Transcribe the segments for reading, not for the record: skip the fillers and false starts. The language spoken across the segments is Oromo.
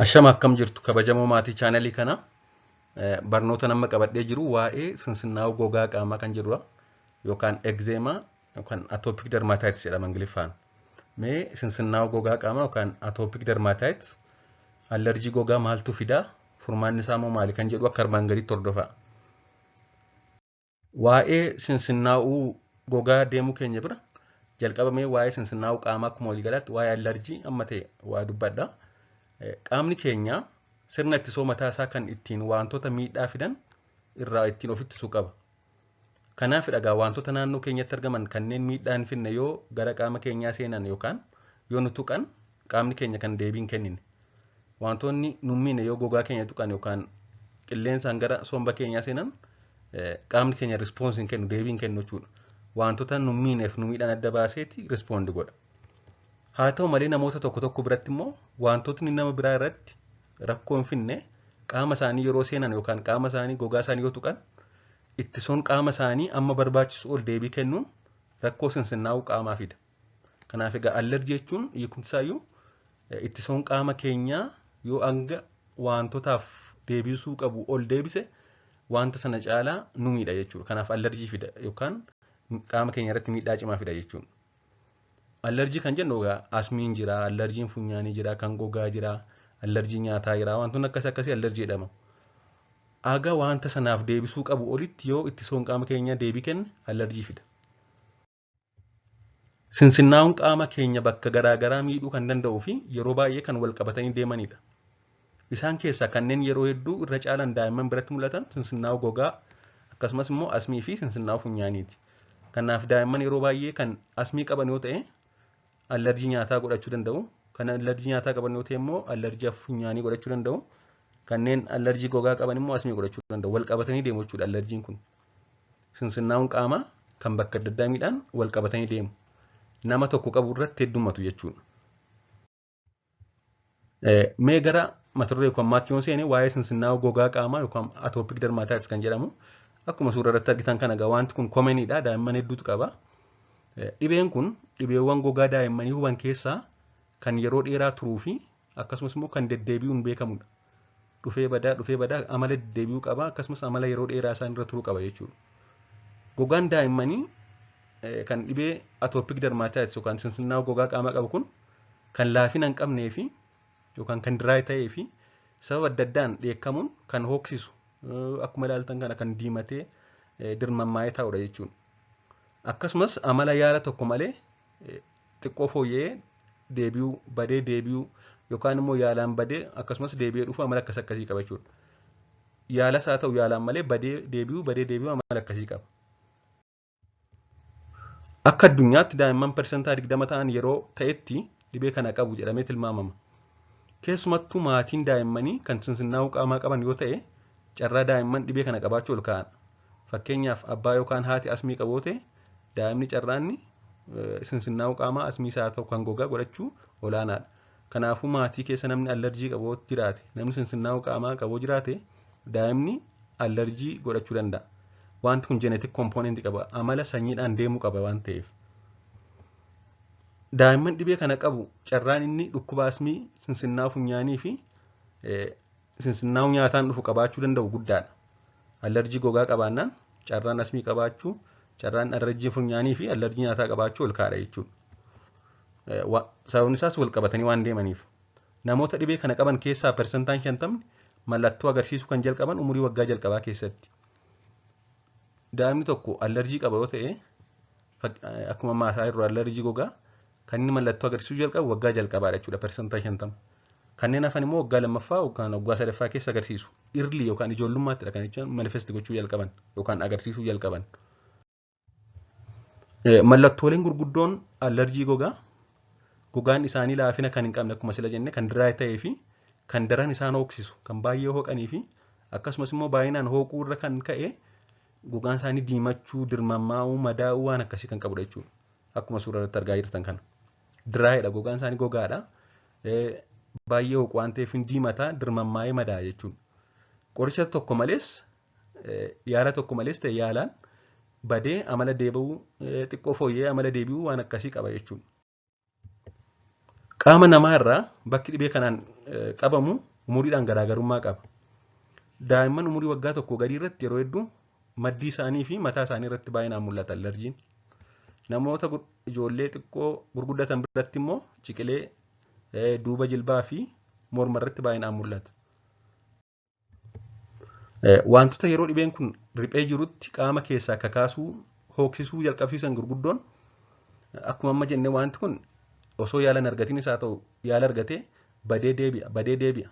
Ashama akkam jirtu kabajamoo maatii chaanalii kana barnoota nama qabadhee jiru waa'ee sinsinnaa'uu gogaa qaamaa kan jedhudha yookaan eczema yookaan atopic dermatitis jedhama Ingiliffaan. Mee sinsinnaa'uu gogaa qaamaa yookaan atopic dermatitis allerjii gogaa maaltu fidaa furmaanni isaa moo maali kan jedhu akka armaan gadiitti hordofaa. Waa'ee sinsinnaa'uu gogaa deemuu keenya bira jalqabamee waa'ee sinsinnaa'uu qaamaa akkuma waliigalaatti waa'ee allerjii amma ta'e waa dubbadha. Qaamni keenya sirna ittisoo mataa isaa kan ittiin wantoota miidhaa fidan irraa ittiin of ittisuu qaba. Kanaaf dhagaa wantoota naannoo keenyatti argaman kanneen miidhaa hin finne yoo gara qaama keenyaa seenan yookaan yoo nu tuqan qaamni keenya kan deebiin kennine. Wantoonni nu miine yoo gogaa keenya tuqan yookaan qilleensaan gara somba keenyaa seenan qaamni keenya rispoonsiin kennu deebiin kennu jechuudha. Wantoota nu miineef nu miidhaan adda baaseeti rispoondi godha. Haa ta'u malee namoota tokko biratti immoo wantootni nama biraa irratti rakkoo hin finne qaama isaanii yeroo seenan yookaan qaama isaanii gogaa isaanii yoo tuqan ittisuun qaama isaanii amma barbaachisu ol deebii kennuun rakkoo sinsinnaa'uu qaamaa fida. Kanaaf egaa allerjii jechuun hiikumsaayyuu ittisuun qaama keenyaa yoo hanga wantootaaf deebisuu qabu ol deebise wanta sana caalaa nu miidha jechuudha. Kanaaf allerjii fida yookaan qaama keenya irratti miidhaa cimaa fida jechuudha. Allerjii kan jennu asmiin jira, allerjiin funyaanii jira, kan gogaa jira, allerjii nyaataa jira, wantoonni akkasii allerjii jedhama. Aga wanta sanaaf deebisuu qabu olitti yoo ittisuun qaama keenyaa deebii kenne allerjii fida. Sinsinnaa'uun qaama keenya bakka garaagaraa miidhuu kan danda'uu fi yeroo baay'ee kan wal qabatanii deemanidha. Isaan keessaa kanneen yeroo hedduu irra caalan daa'imman biratti mul'atan sinsinnaa'uu gogaa akkasumas immoo asmii fi sinsinnaa'uu funyaaniiti. Kanaaf daa'imman yeroo baay'ee kan asmii qaban yoo ta'e allerjii nyaataa godhachuu danda'u. Kan allerjii nyaataa qaban yoo ta'e immoo allerjii funyaanii godhachuu danda'u. Kanneen allerjii gogaa qaban immoo asmii godhachuu danda'u. Wal qabatanii deemu jechuudha allerjiin kun. Sinsinnaa'uun qaamaa kan bakka adda addaa miidhaan wal qabatanii deemu. Nama tokko qabu irratti heddummatu jechuudha. Mee gara mata duree yookaan maatti yoo seene waa'ee sinsinnaa'uu gogaa qaamaa yookaan atopic dermatitis kan jedhamu akkuma suura irratti argitan kana egaa wanti kun koomeniidha. Daa'imman hedduutu qaba. Dhibeen kun dhibeewwan gogaa daa'immanii huban keessaa kan yeroo dheeraa turuu fi akkasumas immoo kan deddeebi'uun beekamudha. Dhufee badaa amala deddeebi'uu qaba akkasumas amala yeroo dheeraa isaan irra turuu qaba jechuudha. Gogaan daa'immanii kan dhibee atopic dermatitis yookaan sinsinnaa'uu gogaa qaamaa qabu kun kan laafina hin qabnee fi yookaan kan diraay ta'ee fi sababa adda addaan dheekkamuun kan hooksisu akkuma ilaaltan kana kan diimatee dirmammaa'ee taa'udha jechuudha. Akkasumas amala yaala tokko malee xiqqoo fooyya'ee deebi'uu badee deebi'uu yookaan immoo yaalaan badee akkasumas deebi'ee dhufu amala akkasii qaba jechuudha. Yaalas haa ta'u yaalaan malee badee deebi'uu amala akkasii qaba. Akka addunyaatti daa'imman persentaa 20 ta'an yeroo ta'etti dhibee kana qabu jedhamee tilmaamama. Keessumattuu maatiin daa'immanii kan sinsinnaa'uu qaamaa qaban yoo ta'e carraa daa'imman dhibee kana qabaachuu ol ka'an. Fakkeenyaaf abbaa yookaan haati asmii qabu yoo ta'e daa'imni carraanni sinsinnaa'uu qaamaa asmii isaa ta'u kan gogaa godhachuu olaanaadha. Kanaafuu maatii keessa namni allerjii qabu jiraate namni sinsinnaa'uu qaamaa qabu jiraate daa'imni allerjii godhachuu danda'a. Wanti kun jeenetik kompoonentii qaba. Amala sanyiidhaan deemuu qaba waan ta'eef. Daa'imman dhibee kana qabu carraan inni dhukkuba asmii sinsinnaa'uu funyaanii fi sinsinnaa'uu nyaataan dhufu qabaachuu danda'u guddaadha. Allerjii gogaa qabaannaan carraan asmii qabaachuu, carraan allerjii funyaanii fi allerjii nyaataa qabaachuu ol kaadha jechuudha. Sababni isaas wal qabatanii waan deemaniif. Namoota dhibee kana qaban keessaa persentaan 50 mallattoo agarsiisuu kan jalqaban umurii waggaa jalqabaa keessatti. Daa'imni tokko allerjii qaba yoo ta'e akkuma maasaa irraa allerjii gogaa kan inni mallattoo agarsiisuu jalqabu waggaa jalqabaadha jechuudha persentaa 50. Kanneen hafan immoo waggaa lammaffaa yookaan waggaa sadaffaa keessa agarsiisu. Irlii yookaan ijoollummaatti kan jechuun manifesti gochuu jalqaban yookaan agarsiisuu jalqaban. Mallattooleen gurguddoon allerjii gogaan isaanii laafina kan hin qabne akkuma sila jenne kan diraay ta'ee fi kan daran isaan hooksisu kan baay'ee hooqanii fi akkasumas immoo baay'inaan hooquu irra kan ka'e gogaan isaanii diimachuu, dirmammaa'uu, madaa'uu waan akkasii kan qabudha jechuudha. Akkuma suura irratti argaa jirtan kana. Diraayidha gogaan isaanii gogaadha. Baay'ee hooqu waan ta'eef hin diimataa dirmammaa'ee madaa'a jechuudha. Qoricha tokko malees yaala tokko malees ta'e yaalaan badee amala deebi'uu xiqqoo fooyya'ee amala deebi'uu waan akkasii qaba jechuudha. Qaama namaa irraa bakki dhibee kanaan qabamu umuriidhaan garaagarummaa qaba. Daa'imman umurii waggaa tokko gadii irratti yeroo hedduu maddii isaanii fi mataa isaanii irratti baay'inaan mul'ata allarjiin. Namoota ijoollee xiqqoo gurguddatan biratti immoo ciqilee duuba jilbaa fi morma irratti baay'inaan mul'ata. Wantoota yeroo dhibeen kun riphee jirutti qaama keessaa kakaasuu, hooksisuu jalqabsiisan gurguddoon akkuma amma jenne wanti kun osoo yaala hin argatinis haa ta'u yaala argatee badee deebi'a.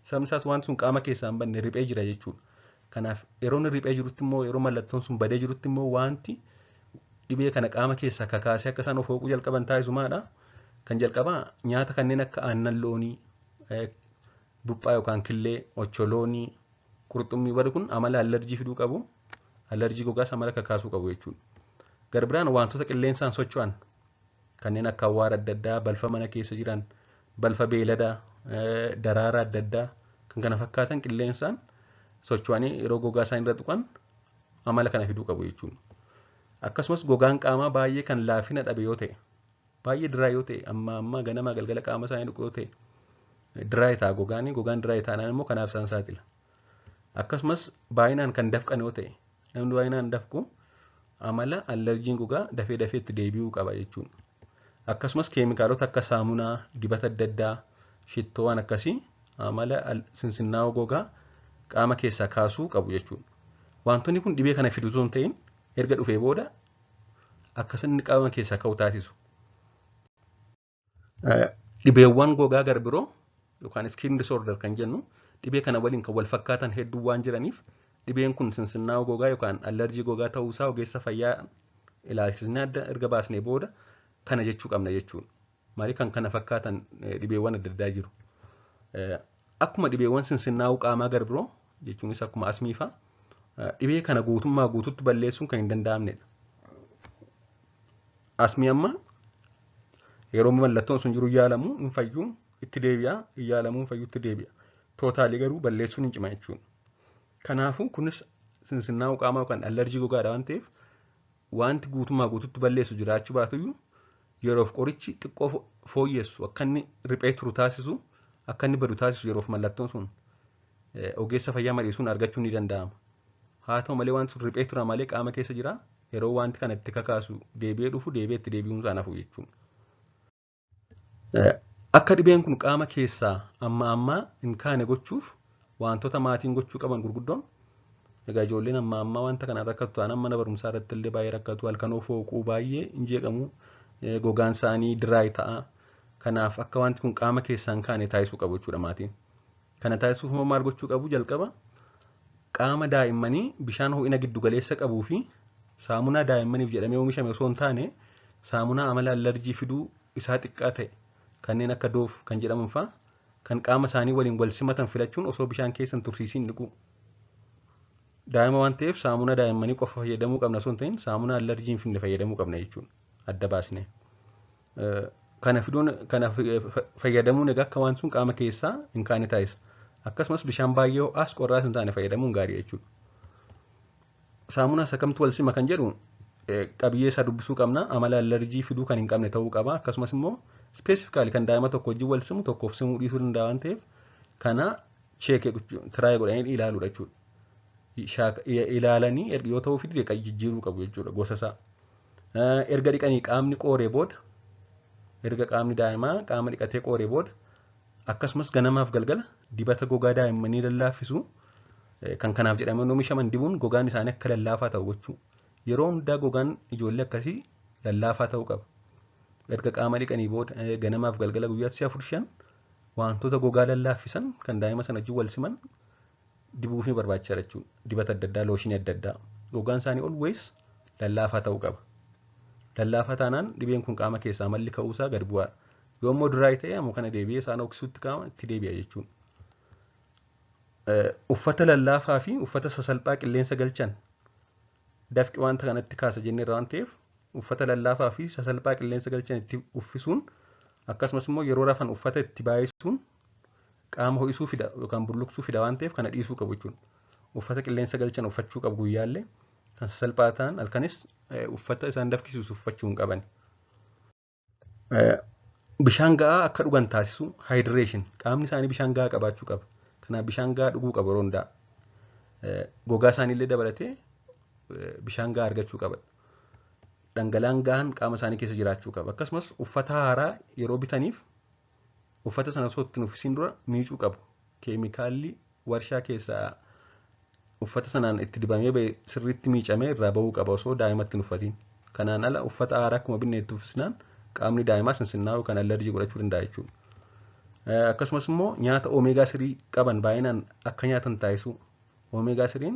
Sababni isaas wanti sun qaama keessaa hin banne riphee jira jechuudha. Kanaaf yeroo inni riphee jirutti immoo yeroo mallattoon sun badee jirutti immoo wanti dhibee kana qaama keessaa kakaasee akka isaan of hooquu jalqaban taasisu maadha. Kan jalqabaa nyaata kanneen akka aannan loonii, buphaa yookaan killee, ocholoonii, qurxummii warri kun amala allarjii fiduu qabu. Allarjii gogaas amala kakaasuu qabu jechuudha. Garbiraan wantoota qilleensaan socho'an kanneen akka awwaara adda addaa, balfa mana keessa jiran, balfa beeladaa, daraara adda addaa kan kana fakkaatan qilleensaan socho'anii yeroo gogaa isaanii irra tuqan amala kana fiduu qabu jechuudha. Akkasumas gogaan qaamaa baay'ee kan laafina dhabe yoo ta'e, baay'ee diraa yoo ta'e, amma ganama galgala qaama isaanii dhuqu yoo ta'e, diraa ta'a gogaan diraa ta'an immoo kanaaf isaan saaxila. Akkasumas baay'inaan kan dafqan yoo ta'e, namni baay'inaan dafqu amala allarjiin gogaa dafee itti deebi'uu qaba jechuudha. Akkasumas keemikaalota akka saamunaa, dibata adda addaa, shittoowwan akkasii amala sinsinnaa'uu gogaa qaama keessaa kaasuu qabu jechuudha. Wantoonni kun dhibee kana fidu osoo hin ta'in erga dhufee booda akkasuma qaama keessaa ka'u taasisu. Dhibeewwan gogaa garbiroo yookaan skin disorder kan jennu dhibee kana waliin kan wal fakkaatan hedduu waan jiraniif dhibeen kun sinsinnaa'uu gogaa yookaan allarjii gogaa ta'uu isaa ogeessa fayyaa ilaalchisnee adda erga baasnee booda kana jechuu qabna jechuudha. Maaliif kan kana fakkaatan dhibeewwan adda addaa jiru. Akkuma dhibeewwan sinsinnaa'uu qaamaa garbiroo jechuunis akkuma asmii fa'aa dhibee kana guutummaa guututti balleessuun kan hin danda'amnedha. Asmii amma yeroo mallattoon sun jiru yaalamu hin fayyuu itti deebi'a, yaalamuu hin fayyuu itti deebi'a. Tootaalii garuu balleessuun hin cima jechuudha. Kanaafuu kunis sinsinnaa'uu qaamaa yookaan allarjii gogaadha waan ta'eef wanti guutummaa guututti balleessu jiraachuu baatuyyuu yeroof qorichi xiqqoo fooyyessu akka inni riphee turu taasisu akka inni badu taasisu yeroof mallattoon sun ogeessa fayyaa mariisuun argachuun ni danda'ama. Haa ta'u malee wanti sun riphee tura malee qaama keessa jira yeroo wanti kana itti kakaasu deebi'ee dhufu deebi'ee itti deebi'uun isaa nafu jechuudha. Akka dhibeen kun qaama keessaa amma hin kaane gochuuf wantoota maatiin gochuu qaban gurguddoon egaa ijoolleen amma wanta kana rakkatu ta'an mana barumsaa irratti illee baay'ee rakkatu halkanoo fooquu baay'ee hin jeeqamu gogaan isaanii diraay ta'a. Kanaaf akka wanti kun qaama keessaa hin kaane taasisuu qabu jechuudha maatiin. Kana taasisuuf immoo maal gochuu qabu jalqaba qaama daa'immanii bishaan ho'ina giddu galeessa qabuu fi saamunaa daa'immaniif jedhamee oomishame osoo hin taane saamunaa amala allarjii fiduu isaa xiqqaa ta'e kanneen akka doof kan jedhaman fa'aa kan qaama isaanii waliin wal simatan filachuun osoo bishaan keessa hin tursiisiin dhiqu. Daa'ima waan ta'eef saamunaa daa'immanii qofa fayyadamuu qabna osoo hin ta'in saamunaa allarjii hin finne fayyadamuu qabna jechuudha. Adda baasnee. Kana fayyadamuun egaa akka waan sun qaama keessaa hin kaane taasisa. Akkasumas bishaan baay'ee ho'aas qorraas hin taane fayyadamuun gaarii jechuudha. Saamunaa isa kamtu wal sima kan jedhu qabiyyee isaa dubbisuu qabna. Amala allarjii fiduu kan hin qabne ta'uu qaba. Akkasumas immoo ispeesifikaali kan daa'ima tokko wajjin wal simu tokkoof simuu dhiisuu danda'a waan ta'eef kana cheekee tiraayee godhanii ilaaluudha jechuudha. Ilaalanii yoo ta'uu fidee jijjiiruu qabu jechuudha gosa isaa. Erga dhiqanii qaamni qooree booda erga qaamni daa'imaa qaama dhiqatee qooree booda akkasumas ganamaaf galgala dibata gogaa daa'immanii lallaaffisu kan kanaaf jedhamee oomishaman dibuun gogaan isaanii akka lallaafaa ta'u gochuu. Yeroo hundaa gogaan ijoollee akkasii lallaafaa ta'uu qaba. Erga qaama dhiqanii booda ganamaaf galgala guyyaatti 4-5 wantoota gogaa lallaaffisan kan daa'ima sana wajjin wal siman dibuu fi barbaachisaadha jechuudha. Dibata adda addaa, looshinii adda addaa. Gogaan isaanii always lallaafaa ta'uu qaba. Lallaafaa taanaan dhibeen kun qaama keessaa malli ka'uusaa gad bu'aadha. Yoo immoo duraay ta'e ammoo kana deebi'ee isaan oksisuutti qaama itti deebi'a jechuudha. Uffata lallaafaa fi uffata sasalphaa qilleensa galchan dafqi wanta kanatti kaasa jenneerra waan ta'eef uffata lallaafaa fi sasalphaa qilleensa galchan itti uffisuun akkasumas immoo yeroo rafan uffata itti baay'isuun qaama ho'isuu fida yookaan bulluqsuu fida waan ta'eef kana dhiisuu qabu jechuudha. Uffata qilleensa galchan uffachuu qabu guyyaallee kan sasalphaa ta'an halkanis uffata isaan dafqisiisu uffachuu hin qaban. Bishaan ga'aa akka dhugan taasisu hydration qaamni isaanii bishaan ga'aa qabaachuu qaba. Kanaaf bishaan gahaa dhuguu qaba yeroo hundaa. Gogaa isaaniillee dabalatee bishaan gahaa argachuu qaba. Dhangala'aan gahaan qaama isaanii keessa jiraachuu qaba. Akkasumas uffata haaraa yeroo bitaniif uffata sana osoo ittiin uffisiin dura miicuu qabu. Keemikaalli warshaa keessaa uffata sanaan itti dibamee ba'e sirriitti miicamee irraa bahuu qaba osoo daa'imatti hin uffatiin. Kanaan ala uffata haaraa akkuma binneetti uffisnaan qaamni daa'imaa sinsinnaa'uu kan allerjii godhachuu danda'a jechuudha. Akkasumas immoo nyaata oomeegaa 3 qaban baay'inaan akka nyaatan taasisuu. Oomeegaa 3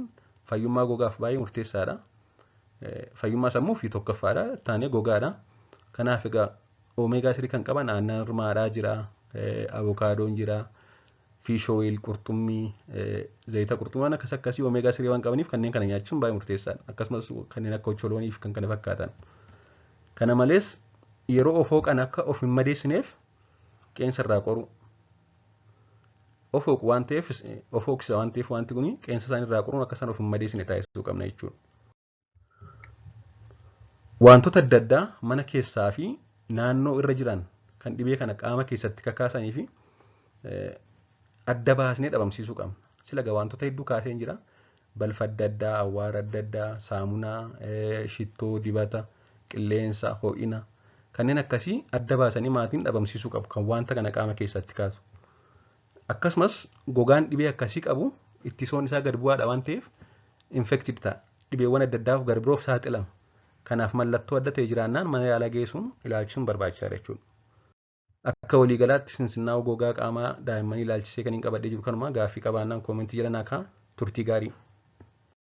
fayyummaa gogaaf baay'ee murteessaadha. Fayyummaa sammuu fi tokkoffaadha. Taanee gogaadha. Kanaaf egaa oomeegaa 3 kan qaban aannan hirmaadhaa jira, avokaadoon jira, fiish ooyil, qurxummii, zayita qurxummaan akkas akkasii oomeegaa 3 waan qabaniif kanneen kana nyaachuun baay'ee murteessaadha. Akkasumas kanneen akka ocholoonii fi kan kana fakkaatan. Kana malees yeroo of hooqan akka of hin madeessineef qeensa irraa qoru. Of hooqu waan ta'eef of hooqsa waan ta'eef wanti kun qeensa isaanii irraa qoruun akka isaan of hin madeessine taasisuu qabna jechuudha. Wantoota adda addaa mana keessaa fi naannoo irra jiran kan dhibee kana qaama keessatti kakaasanii fi adda baasnee dhabamsiisuu qabna. Sila egaa wantoota hedduu kaasee jira. Balfa adda addaa, awwaara adda addaa, saamunaa, shittoo, dibata, qilleensa, ho'ina kanneen akkasii adda baasanii maatiin dhabamsiisuu qabu kan wanta kana qaama keessatti kaasu. Akkasumas gogaan dhibee akkasii qabu ittisoon isaa gad bu'aadha waan ta'eef infected ta'a. Dhibeewwan adda addaaf gad biroof saaxilama. Kanaaf mallattoo adda ta'e jiraannaan mana yaalaa geessuun ilaalchisuun barbaachisaadha jechuudha. Akka waliigalaatti sinsinnaa'uu gogaa qaamaa daa'immanii ilaalchisee kan hin qabadhee jiru kanuma gaaffii qabaannaan koomentii jala naa kaa'aa turtii gaarii.